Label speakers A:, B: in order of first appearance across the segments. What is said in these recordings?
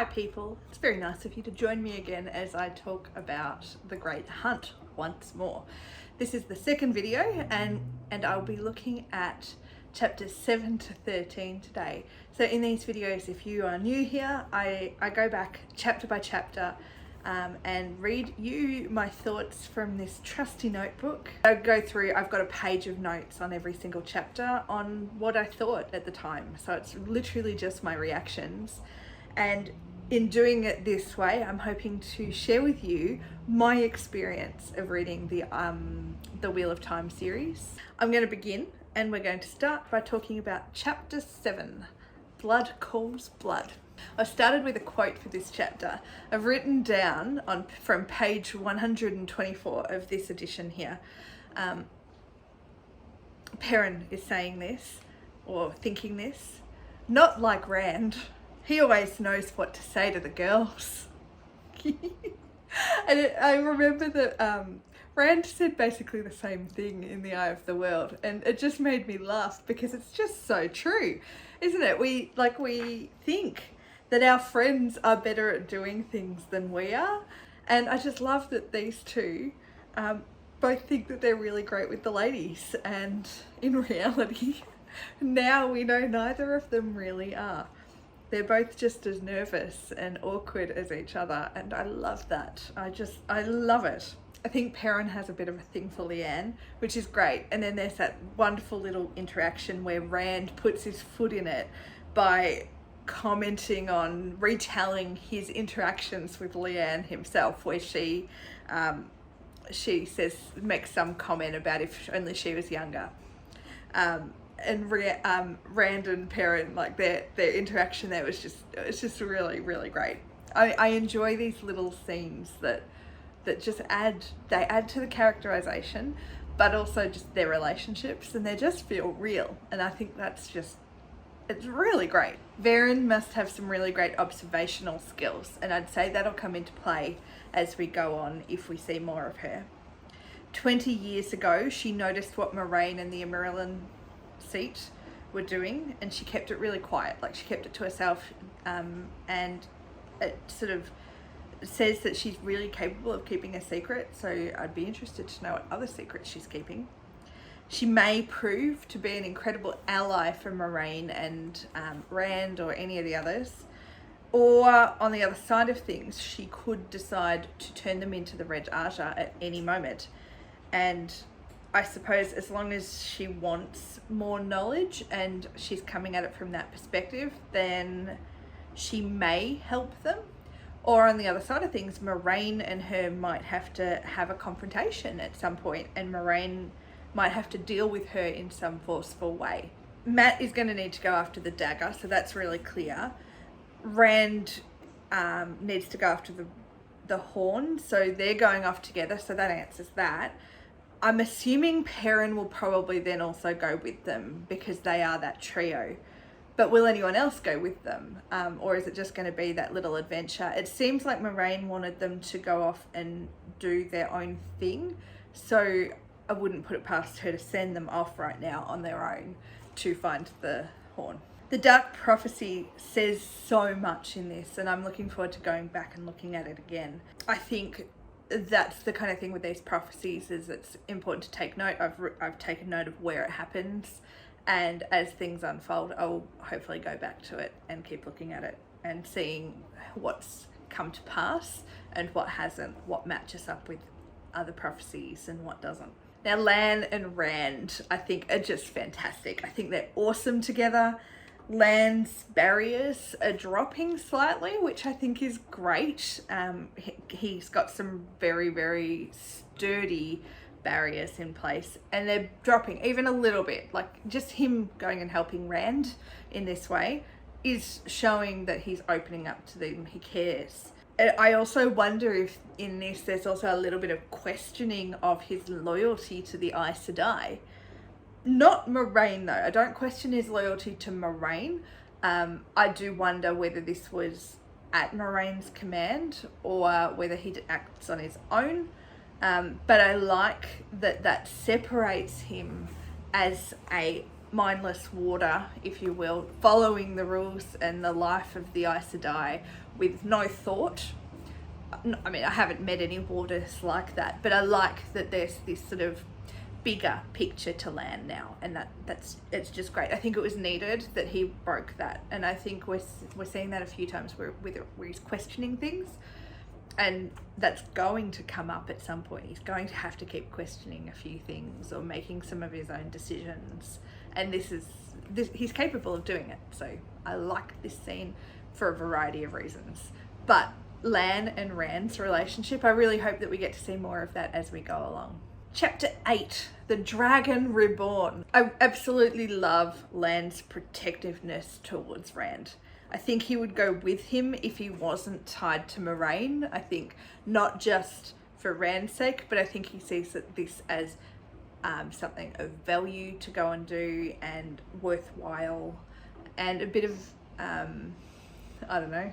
A: Hi people, it's very nice of you to join me again as I talk about the Great Hunt once more. This is the second video and I'll be looking at chapters 7 to 13 today. So in these videos, if you are new here, I go back chapter by chapter and read you my thoughts from this trusty notebook. I go through, I've got a page of notes on every single chapter on what I thought at the time. So it's literally just my reactions. And in doing it this way, I'm hoping to share with you my experience of reading the Wheel of Time series. I'm going to begin and we're going to start by talking about chapter 7, Blood Calls Blood. I started with a quote for this chapter. I've written down from page 124 of this edition here. Perrin is saying this, or thinking this, not like Rand. He always knows what to say to the girls. And I remember that Rand said basically the same thing in The Eye of the World, and it just made me laugh because it's just so true, isn't it? We think that our friends are better at doing things than we are, and I just love that these two both think that they're really great with the ladies, and in reality now we know neither of them really are. They're both just as nervous and awkward as each other, and I love that. I love it. I think Perrin has a bit of a thing for Leanne, which is great. And then there's that wonderful little interaction where Rand puts his foot in it by commenting on, retelling his interactions with Leanne himself, where she makes some comment about if only she was younger. And Rand and Perrin, like their interaction there was just really, really great. I enjoy these little scenes that just add to the characterization, but also just their relationships, and they just feel real. And I think it's really great. Verin must have some really great observational skills, and I'd say that'll come into play as we go on if we see more of her. 20 years ago, she noticed what Moraine and the Amyrlin seat were doing, and she kept it really quiet. Like, she kept it to herself, and it sort of says that she's really capable of keeping a secret, so I'd be interested to know what other secrets she's keeping. She may prove to be an incredible ally for Moraine and Rand or any of the others, or on the other side of things, she could decide to turn them into the Red Arja at any moment. And I suppose as long as she wants more knowledge and she's coming at it from that perspective, then she may help them. Or on the other side of things, Moraine and her might have to have a confrontation at some point, and Moraine might have to deal with her in some forceful way. Mat is going to need to go after the dagger, so that's really clear. Rand needs to go after the horn, so they're going off together, so that answers that. I'm assuming Perrin will probably then also go with them because they are that trio. But will anyone else go with them? Or is it just going to be that little adventure? It seems like Moraine wanted them to go off and do their own thing. So I wouldn't put it past her to send them off right now on their own to find the horn. The Dark Prophecy says so much in this, and I'm looking forward to going back and looking at it again. I think that's the kind of thing with these prophecies, is it's important to take note. I've taken note of where it happens, and as things unfold, I'll hopefully go back to it and keep looking at it and seeing what's come to pass and what hasn't, what matches up with other prophecies and what doesn't. Now, Lan and Rand, I think, are just fantastic. I think they're awesome together. Lan's barriers are dropping slightly, which I think is great. He's got some very, very sturdy barriers in place, and they're dropping even a little bit. Like, just him going and helping Rand in this way is showing that he's opening up to them. He cares. I also wonder if in this there's also a little bit of questioning of his loyalty to the Aes Sedai. Not Moraine though. I don't question his loyalty to Moraine. I do wonder whether this was at Moraine's command or whether he acts on his own. But I like that separates him as a mindless warder, if you will, following the rules and the life of the Aes Sedai with no thought. I mean, I haven't met any warders like that, but I like that there's this sort of bigger picture to Lan now, and it's just great. I think it was needed that he broke that, and I think we're seeing that a few times where he's questioning things, and that's going to come up at some point. He's going to have to keep questioning a few things or making some of his own decisions, and he's capable of doing it. So I like this scene for a variety of reasons. But Lan and Rand's relationship, I really hope that we get to see more of that as we go along. Chapter 8, The Dragon Reborn. I absolutely love Lan's protectiveness towards Rand. I think he would go with him if he wasn't tied to Moraine. I think not just for Rand's sake, but I think he sees this as something of value to go and do and worthwhile and a bit of, I don't know,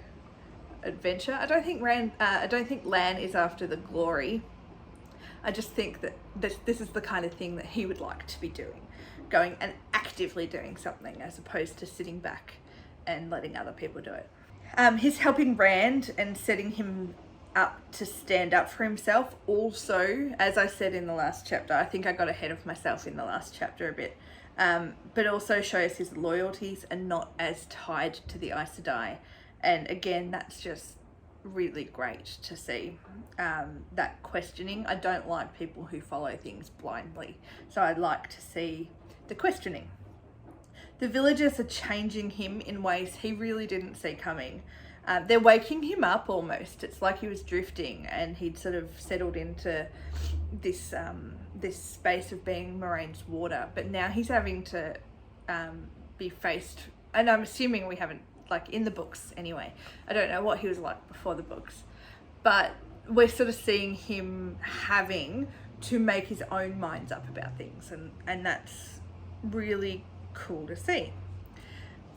A: adventure. I don't think Lan is after the glory. I just think that this is the kind of thing that he would like to be doing, going and actively doing something as opposed to sitting back and letting other people do it. He's helping Rand and setting him up to stand up for himself. Also, as I said in the last chapter, I think I got ahead of myself in the last chapter a bit, but also shows his loyalties are not as tied to the Aes Sedai. And again, that's just really great to see, that questioning. I don't like people who follow things blindly, so I'd like to see the questioning. The villagers are changing him in ways he really didn't see coming. They're waking him up almost. It's like he was drifting and he'd sort of settled into this this space of being Moraine's warder, but now he's having to be faced, and I'm assuming we haven't, like in the books anyway, I don't know what he was like before the books, but we're sort of seeing him having to make his own minds up about things, and that's really cool to see.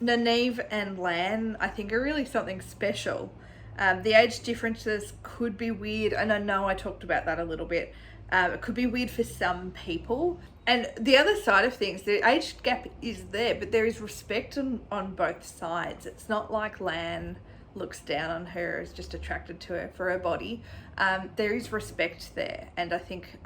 A: Nynaeve and Lan, I think, are really something special. The age differences could be weird, and I know I talked about that a little bit. It could be weird for some people. And the other side of things, the age gap is there, but there is respect on both sides. It's not like Lan looks down on her, is just attracted to her for her body. There is respect there, and I think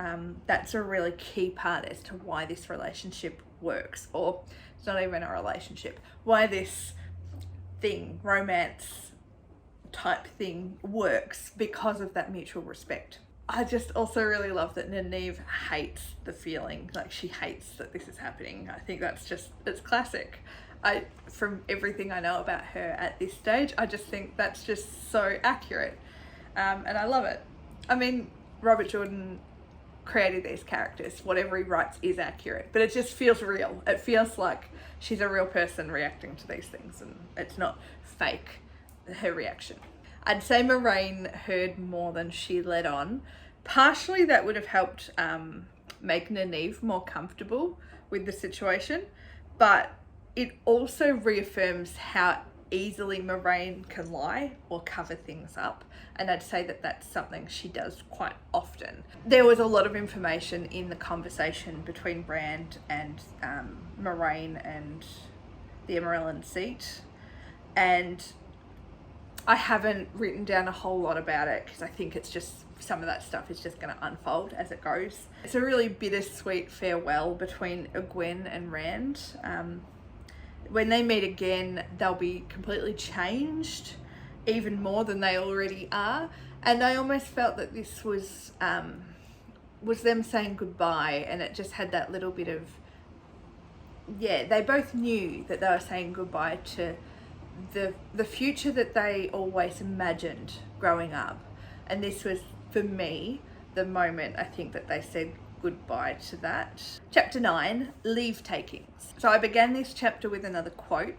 A: that's a really key part as to why this relationship works, or it's not even a relationship, why this thing, romance type thing, works, because of that mutual respect. I just also really love that Nynaeve hates the feeling, like she hates that this is happening. I think that's just, it's classic. From everything I know about her at this stage, I just think that's just so accurate, and I love it. I mean, Robert Jordan created these characters. Whatever he writes is accurate, but it just feels real. It feels like she's a real person reacting to these things, and it's not fake, her reaction. I'd say Moraine heard more than she let on. Partially that would have helped make Nynaeve more comfortable with the situation, but it also reaffirms how easily Moraine can lie or cover things up, and I'd say that that's something she does quite often. There was a lot of information in the conversation between Brand and Moraine and the Emerald Seat, and I haven't written down a whole lot about it because I think it's just, some of that stuff is just going to unfold as it goes. It's a really bittersweet farewell between Egwene and Rand. When they meet again, they'll be completely changed, even more than they already are. And I almost felt that this was them saying goodbye, and it just had that little bit of, yeah, they both knew that they were saying goodbye to the future that they always imagined growing up. And this was, for me, the moment I think that they said goodbye to that. Chapter 9, Leave Takings. So I began this chapter with another quote,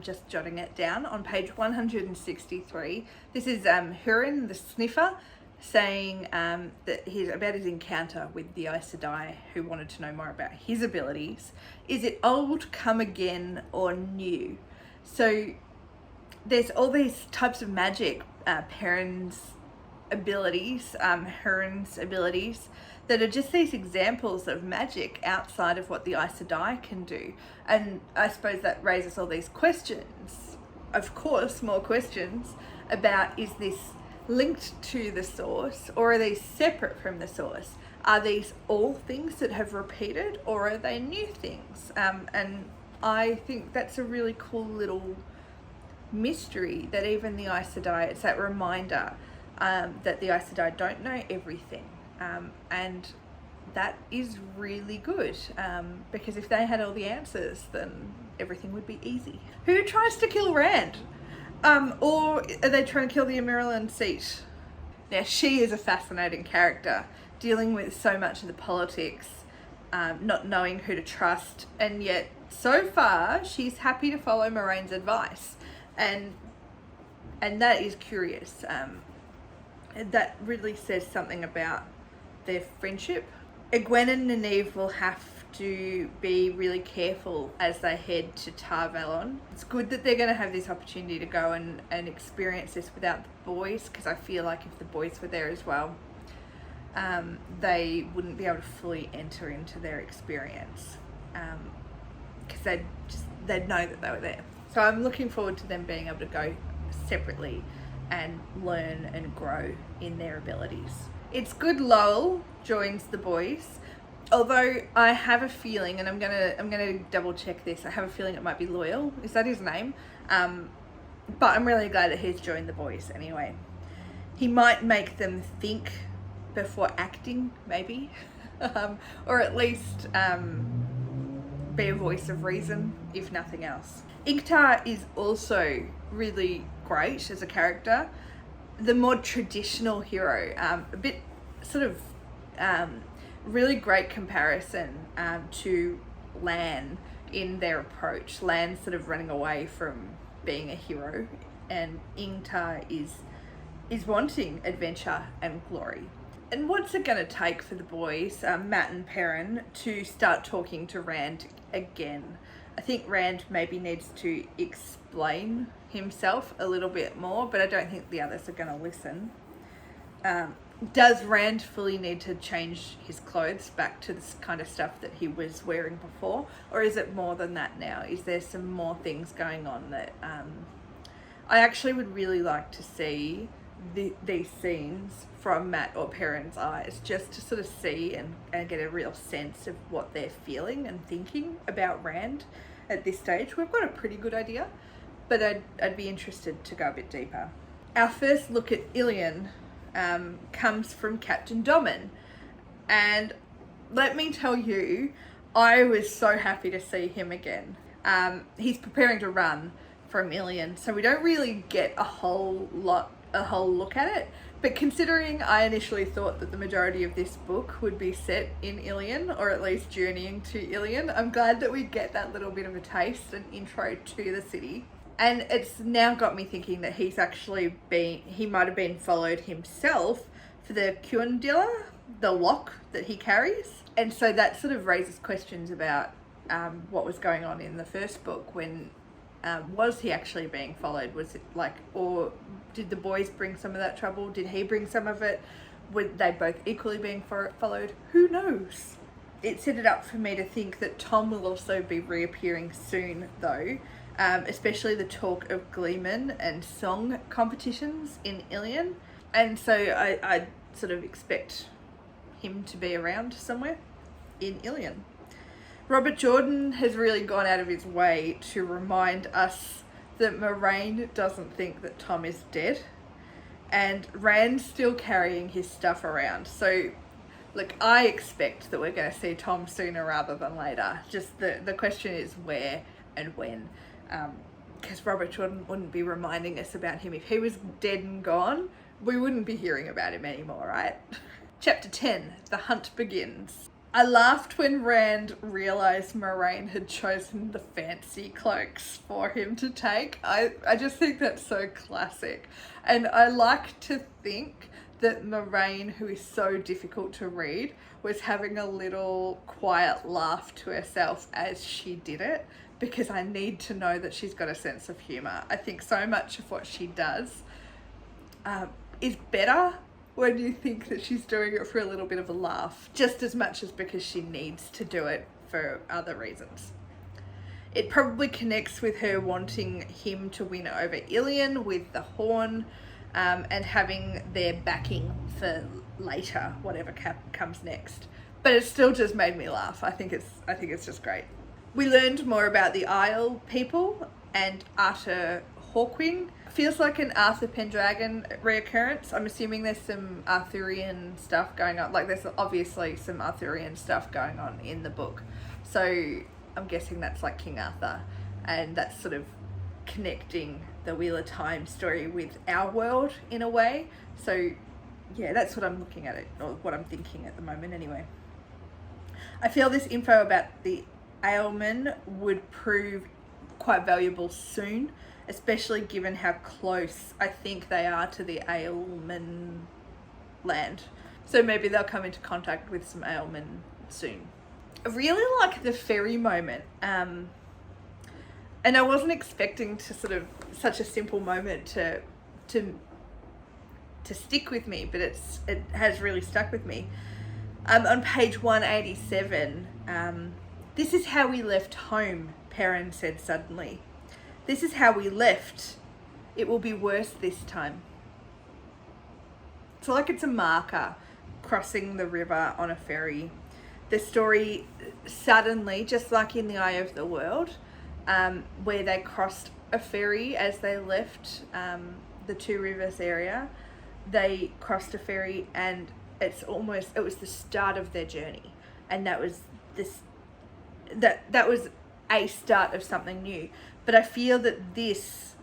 A: just jotting it down on page 163. This is Hurin the Sniffer saying that about his encounter with the Aes Sedai, who wanted to know more about his abilities. Is it old, come again, or new? So there's all these types of magic. Perrin's abilities, Heron's abilities, that are just these examples of magic outside of what the Aes Sedai can do. And I suppose that raises all these questions, of course, more questions about, is this linked to the source, or are these separate from the source? Are these all things that have repeated, or are they new things? And I think that's a really cool little mystery, that even the Aes Sedai, it's that reminder that the Aes Sedai don't know everything. And that is really good, because if they had all the answers, then everything would be easy. Who tries to kill Rand? Or are they trying to kill the Emerald seat? Now, she is a fascinating character, dealing with so much of the politics, not knowing who to trust, and yet so far she's happy to follow Moraine's advice, and that is curious. That really says something about their friendship. Egwene and Nynaeve will have to be really careful as they head to Tar Valon. It's good that they're going to have this opportunity to go and experience this without the boys, because I feel like if the boys were there as well, they wouldn't be able to fully enter into their experience, because they'd know that they were there. So I'm looking forward to them being able to go separately and learn and grow in their abilities. It's good Lowell joins the boys, although I have a feeling, and I'm gonna double check this, I have a feeling it might be Loyal. Is that his name? But I'm really glad that he's joined the boys anyway. He might make them think before acting, maybe, or at least be a voice of reason, if nothing else. Ingtar is also really great as a character. The more traditional hero, a bit sort of really great comparison to Lan in their approach. Lan's sort of running away from being a hero, and Ingtar is wanting adventure and glory. And what's it going to take for the boys, Matt and Perrin, to start talking to Rand again? I think Rand maybe needs to explain himself a little bit more, but I don't think the others are going to listen. Does Rand fully need to change his clothes back to this kind of stuff that he was wearing before? Or is it more than that now? Is there some more things going on that I actually would really like to see these scenes from Matt or Perrin's eyes, just to sort of see and get a real sense of what they're feeling and thinking about Rand at this stage. We've got a pretty good idea, but I'd be interested to go a bit deeper. Our first look at Ilian comes from Captain Domin, and let me tell you, I was so happy to see him again. He's preparing to run from Ilian, so we don't really get a whole look at it, but considering I initially thought that the majority of this book would be set in Ilian, or at least journeying to Ilian, I'm glad that we get that little bit of a taste and intro to the city. And it's now got me thinking that he might have been followed himself for the Cuandilla, the lock that he carries. And so that sort of raises questions about what was going on in the first book. When was he actually being followed? Was it or did the boys bring some of that trouble? Did he bring some of it? Were they both equally being followed? Who knows? It set it up for me to think that Tom will also be reappearing soon, though. Especially the talk of Gleeman and song competitions in Ilian. And so I sort of expect him to be around somewhere in Ilian. Robert Jordan has really gone out of his way to remind us that Moraine doesn't think that Tom is dead, and Rand's still carrying his stuff around. So look, I expect that we're going to see Tom sooner rather than later. Just the question is where and when. Because Robert Jordan wouldn't be reminding us about him. If he was dead and gone, we wouldn't be hearing about him anymore, right? Chapter 10, The Hunt Begins. I laughed when Rand realised Moraine had chosen the fancy cloaks for him to take. I just think that's so classic. And I like to think that Moraine, who is so difficult to read, was having a little quiet laugh to herself as she did it, because I need to know that she's got a sense of humour. I think so much of what she does is better when you think that she's doing it for a little bit of a laugh, just as much as because she needs to do it for other reasons. It probably connects with her wanting him to win over Ilian with the horn, and having their backing for later, whatever comes next. But it still just made me laugh. I think it's just great. We learned more about the Isle people and Arthur Hawkwing. Feels like an Arthur Pendragon reoccurrence. I'm assuming there's some Arthurian stuff going on. Like, there's obviously some Arthurian stuff going on in the book. So I'm guessing that's like King Arthur, and that's sort of connecting the Wheel of Time story with our world in a way. So yeah, that's what I'm looking at it, or what I'm thinking at the moment anyway. I feel this info about the Ailmen would prove quite valuable soon, especially given how close I think they are to the Ailmen land. So maybe they'll come into contact with some Ailmen soon. I really like the ferry moment, and I wasn't expecting to sort of such a simple moment to stick with me, but it has really stuck with me. On page 187, this is how we left home, Perrin said suddenly. This is how we left. It will be worse this time. It's like it's a marker crossing the river on a ferry. The story suddenly, just like in the Eye of the World, where they crossed a ferry as they left the Two Rivers area, they crossed a ferry, and it was the start of their journey, and that was a start of something new. But I feel that this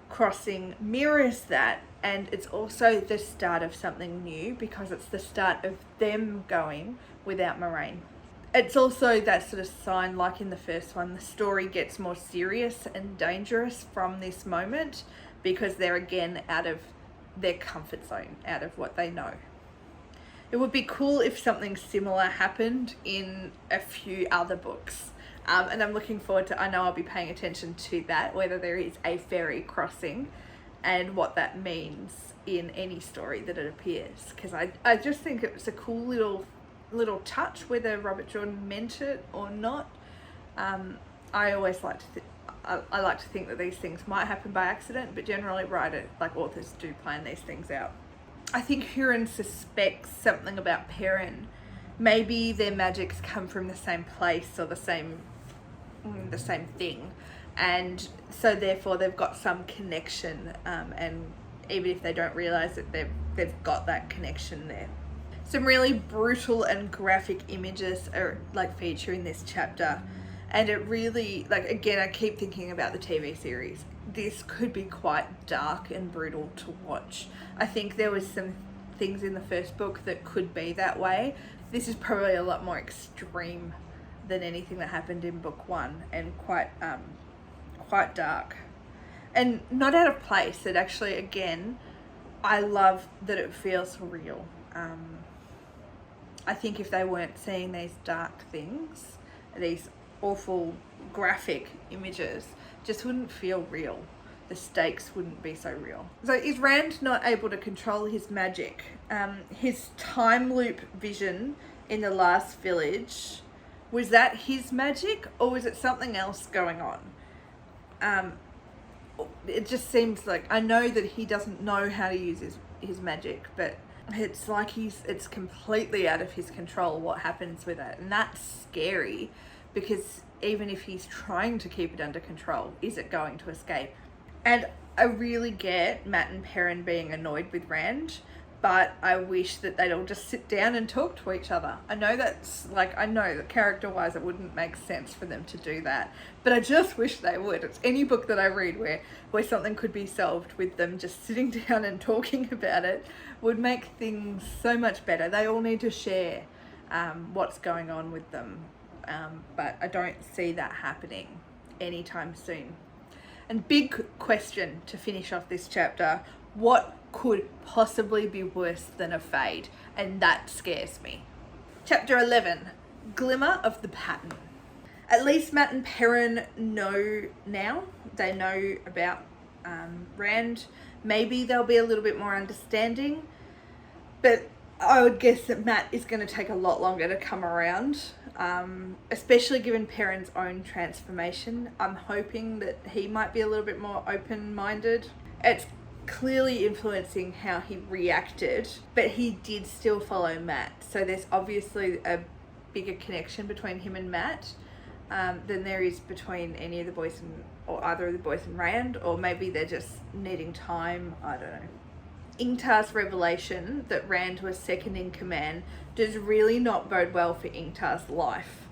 A: crossing mirrors that, and it's also the start of something new because it's the start of them going without Moraine. It's also that sort of sign, like in the first one, the story gets more serious and dangerous from this moment because they're again out of their comfort zone, out of what they know. It would be cool if something similar happened in a few other books. And I'm looking forward to, I know I'll be paying attention to that, whether there is a ferry crossing and what that means in any story that it appears. Because I just think it was a cool little touch, whether Robert Jordan meant it or not. I always like to I like to think that these things might happen by accident, but generally authors do plan these things out. I think Huron suspects something about Perrin. Maybe their magics come from the same place or the same thing, and so therefore they've got some connection, and even if they don't realize it, they've got that connection there. Some really brutal and graphic images are feature in this chapter, and it really, again, I keep thinking about the TV series. This could be quite dark and brutal to watch. I think there was some things in the first book that could be that way. This is probably a lot more extreme than anything that happened in book one, and quite dark and not out of place. It actually, again, I love that it feels real. I think if they weren't seeing these dark things, these awful graphic images, just wouldn't feel real. The stakes wouldn't be so real. So is Rand not able to control his magic? His time loop vision in the last village, was that his magic, or was it something else going on? It just seems like, I know that he doesn't know how to use his magic, but it's like it's completely out of his control what happens with it. And that's scary, because even if he's trying to keep it under control, is it going to escape? And I really get Matt and Perrin being annoyed with Rand, but I wish that they'd all just sit down and talk to each other. I know that character-wise it wouldn't make sense for them to do that, but I just wish they would. It's any book that I read where something could be solved with them just sitting down and talking about it would make things so much better. They all need to share what's going on with them, but I don't see that happening anytime soon. And big question to finish off this chapter, what could possibly be worse than a fade? And that scares me. Chapter 11, Glimmer of the Pattern. At least Matt and Perrin know now. They know about Rand. Maybe they'll be a little bit more understanding, But I would guess that Matt is going to take a lot longer to come around, especially given Perrin's own transformation. I'm hoping that he might be a little bit more open-minded. It's clearly influencing how he reacted, but he did still follow Matt. So there's obviously a bigger connection between him and Matt than there is between any of the boys or either of the boys and Rand, or maybe they're just needing time. I don't know. Ingtar's revelation that Rand was second in command does really not bode well for Ingtar's life.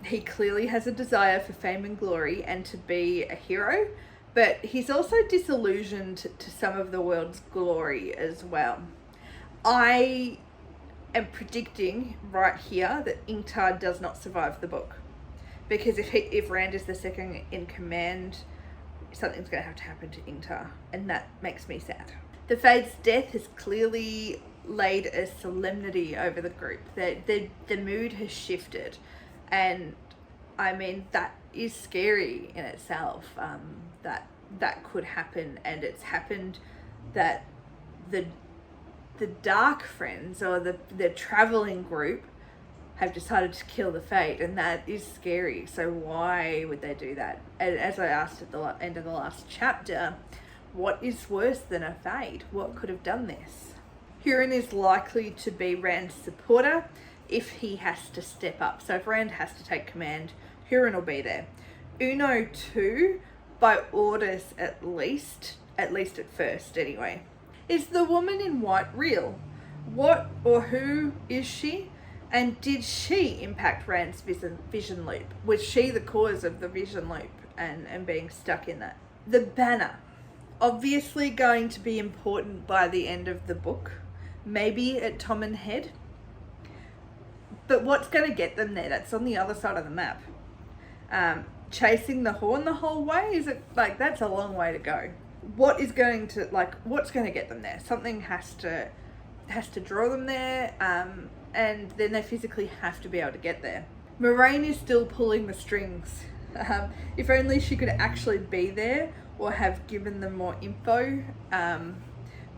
A: He clearly has a desire for fame and glory and to be a hero, but he's also disillusioned to some of the world's glory as well. I am predicting right here that Ingtar does not survive the book, because if Rand is the second in command, something's going to have to happen to Ingtar, and that makes me sad. The Fade's death has clearly laid a solemnity over the group. The mood has shifted, and I mean, that is scary in itself. That could happen, and it's happened that the Darkfriends, or the traveling group, have decided to kill the Fade, and that is scary. So why would they do that? And as I asked at the end of the last chapter, what is worse than a Fade? What could have done this? Huron is likely to be Rand's supporter if he has to step up. So if Rand has to take command, Huron will be there. Uno too, by orders at least at first anyway. Is the woman in white real? What or who is she? And did she impact Rand's vision loop? Was she the cause of the vision loop and being stuck in that? The banner. Obviously going to be important by the end of the book. Maybe at Tommen Head. But what's going to get them there? That's on the other side of the map. Chasing the horn the whole way? Is it like, that's a long way to go. What's going to get them there? Something has to draw them there, and then they physically have to be able to get there. Moraine is still pulling the strings. If only she could actually be there or have given them more info,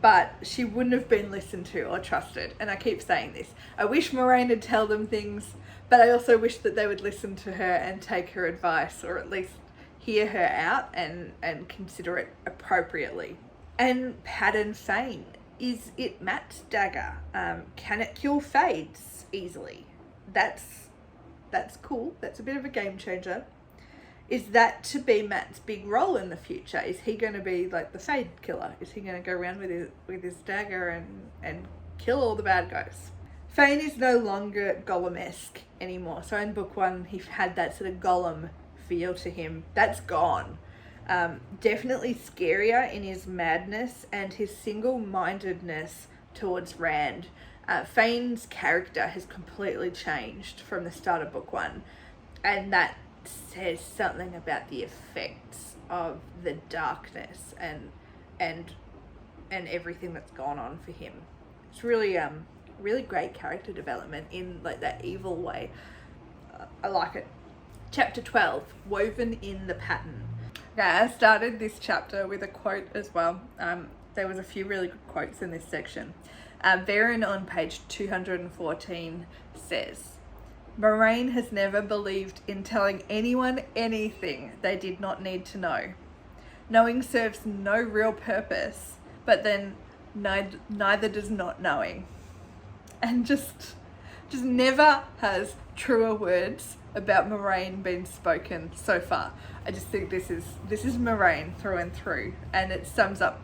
A: but she wouldn't have been listened to or trusted. And I keep saying this. I wish Moraine would tell them things, but I also wish that they would listen to her and take her advice, or at least hear her out and consider it appropriately. And Pattern Fane. Is it Matt's dagger? Can it kill Fades easily? That's cool. That's a bit of a game changer. Is that to be Matt's big role in the future? Is he going to be like the Fade killer? Is he going to go around with his dagger and kill all the bad guys? Fane is no longer Gollum-esque anymore. So in book one, he had that sort of Gollum feel to him. That's gone. Definitely scarier in his madness and his single-mindedness towards Rand. Fane's character has completely changed from the start of book one, and that says something about the effects of the darkness and everything that's gone on for him. It's really really great character development in like that evil way. I like it. Chapter 12, Woven in the Pattern. Okay, I started this chapter with a quote as well. There was a few really good quotes in this section. Varen on page 214 says, Moraine has never believed in telling anyone anything they did not need to know. Knowing serves no real purpose, but then neither does not knowing. And just never has truer words about Moraine been spoken so far. I just think this is Moraine through and through, and it sums up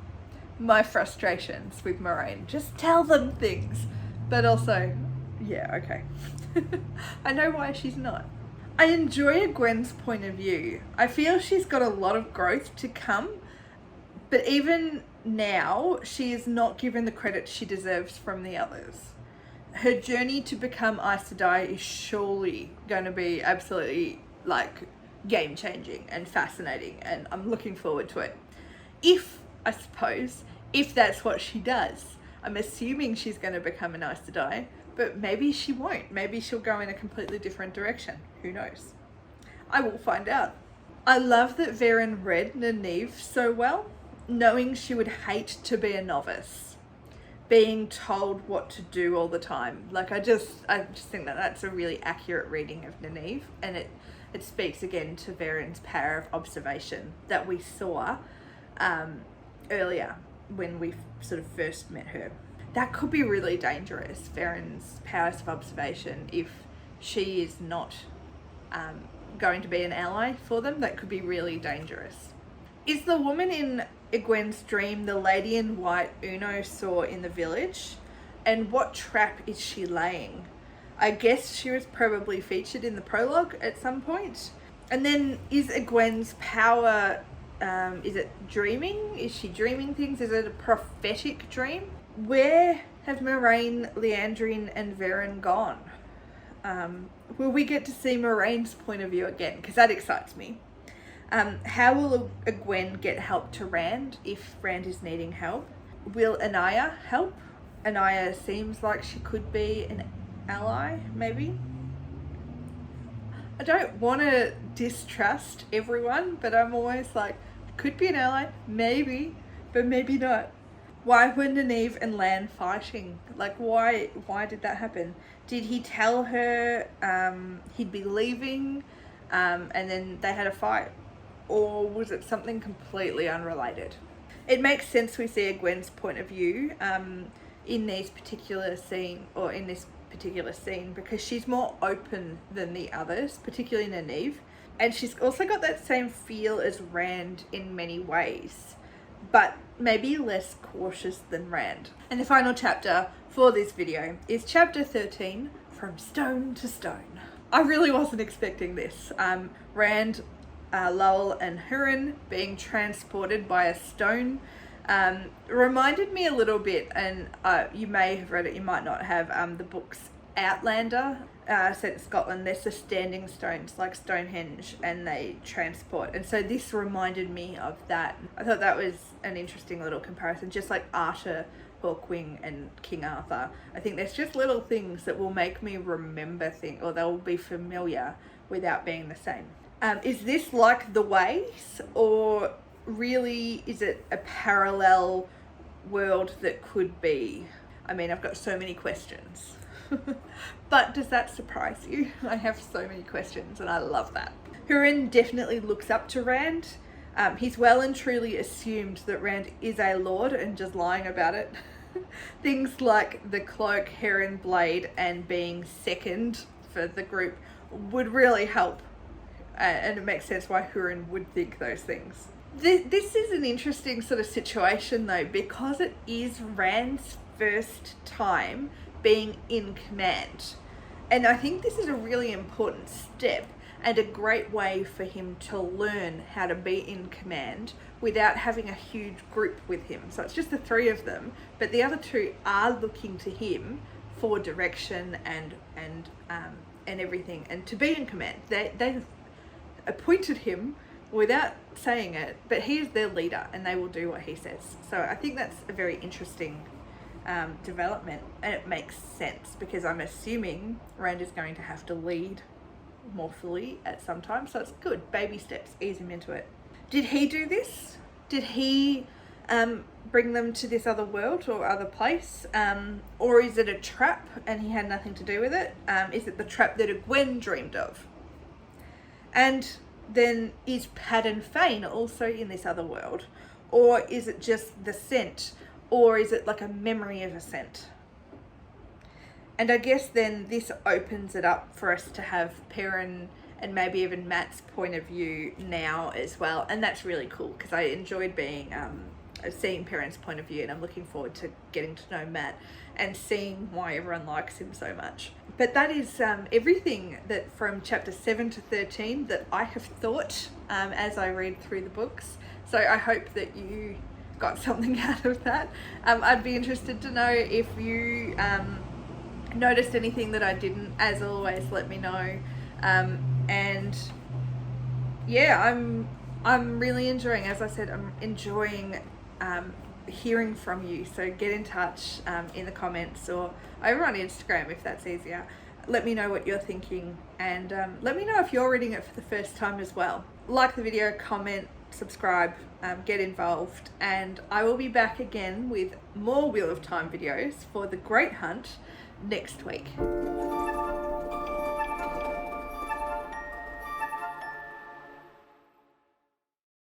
A: my frustrations with Moraine. Just tell them things, but also, yeah, okay. I know why she's not. I enjoy Gwen's point of view. I feel she's got a lot of growth to come, but even now, she is not given the credit she deserves from the others. Her journey to become Aes Sedai is surely going to be absolutely like game-changing and fascinating, and I'm looking forward to it. If that's what she does. I'm assuming she's going to become an Aes Sedai, but maybe she won't. Maybe she'll go in a completely different direction. Who knows? I will find out. I love that Varen read Nynaeve so well, knowing she would hate to be a novice. being told what to do all the time. Like I just think that that's a really accurate reading of Nynaeve, and it speaks again to Varen's power of observation that we saw earlier when we sort of first met her. That could be really dangerous, Varen's powers of observation, if she is not going to be an ally for them. That could be really dangerous. Is the woman in Egwene's dream the lady in white Uno saw in the village? And what trap is she laying? I guess she was probably featured in the prologue at some point. And then is Egwene's power, is it dreaming? Is she dreaming things? Is it a prophetic dream? Where have Moiraine, Liandrin and Varen gone? Will we get to see Moiraine's point of view again? Because that excites me. How will Egwene get help to Rand if Rand is needing help? Will Anaya help? Anaya seems like she could be an ally, maybe. I don't want to distrust everyone, but I'm always like, could be an ally, maybe, but maybe not. Why were Nynaeve and Lan fighting? Like, why did that happen? Did he tell her he'd be leaving and then they had a fight? Or was it something completely unrelated? It makes sense we see Egwene's point of view in this particular scene, because she's more open than the others, particularly Nynaeve. And she's also got that same feel as Rand in many ways, but maybe less cautious than Rand. And the final chapter for this video is chapter 13, From Stone to Stone. I really wasn't expecting this. Rand, Lull and Hurin being transported by a stone reminded me a little bit, and you may have read it, you might not have, the books Outlander, set in Scotland. There's the standing stones like Stonehenge and they transport, and so this reminded me of that. I thought that was an interesting little comparison, just like Arthur, Hawkwing and King Arthur. I think there's just little things that will make me remember things, or they'll be familiar without being the same. Is this like the Ways, or really is it a parallel world that could be? I mean, I've got so many questions. But does that surprise you? I have so many questions and I love that. Hurin definitely looks up to Rand. He's well and truly assumed that Rand is a lord and just lying about it. Things like the cloak, Heron blade and being second for the group would really help. And it makes sense why Hurin would think those things. This is an interesting sort of situation though, because it is Rand's first time being in command. And I think this is a really important step and a great way for him to learn how to be in command without having a huge group with him. So it's just the three of them, but the other two are looking to him for direction and everything, and to be in command. They've appointed him without saying it, but he is their leader and they will do what he says. So I think that's a very interesting development, and it makes sense because I'm assuming Rand is going to have to lead more fully at some time, so it's good. Baby steps, ease him into it. Did he do this? Did he bring them to this other world or other place, or is it a trap and he had nothing to do with it? Is it the trap that Egwene dreamed of? And then is Padan Fain also in this other world, or is it just the scent, or is it like a memory of a scent? And I guess then this opens it up for us to have Perrin and maybe even Matt's point of view now as well, and that's really cool because I enjoyed seeing Perrin's point of view, and I'm looking forward to getting to know Matt and seeing why everyone likes him so much. But that is everything that from chapter 7 to 13 that I have thought as I read through the books. So I hope that you got something out of that. I'd be interested to know if you noticed anything that I didn't. As always, let me know. And yeah, I'm really enjoying, as I said, I'm enjoying hearing from you. So get in touch in the comments or over on Instagram if that's easier. Let me know what you're thinking, and let me know if you're reading it for the first time as well. Like the video, comment, subscribe, get involved, and I will be back again with more Wheel of Time videos for the Great Hunt next week.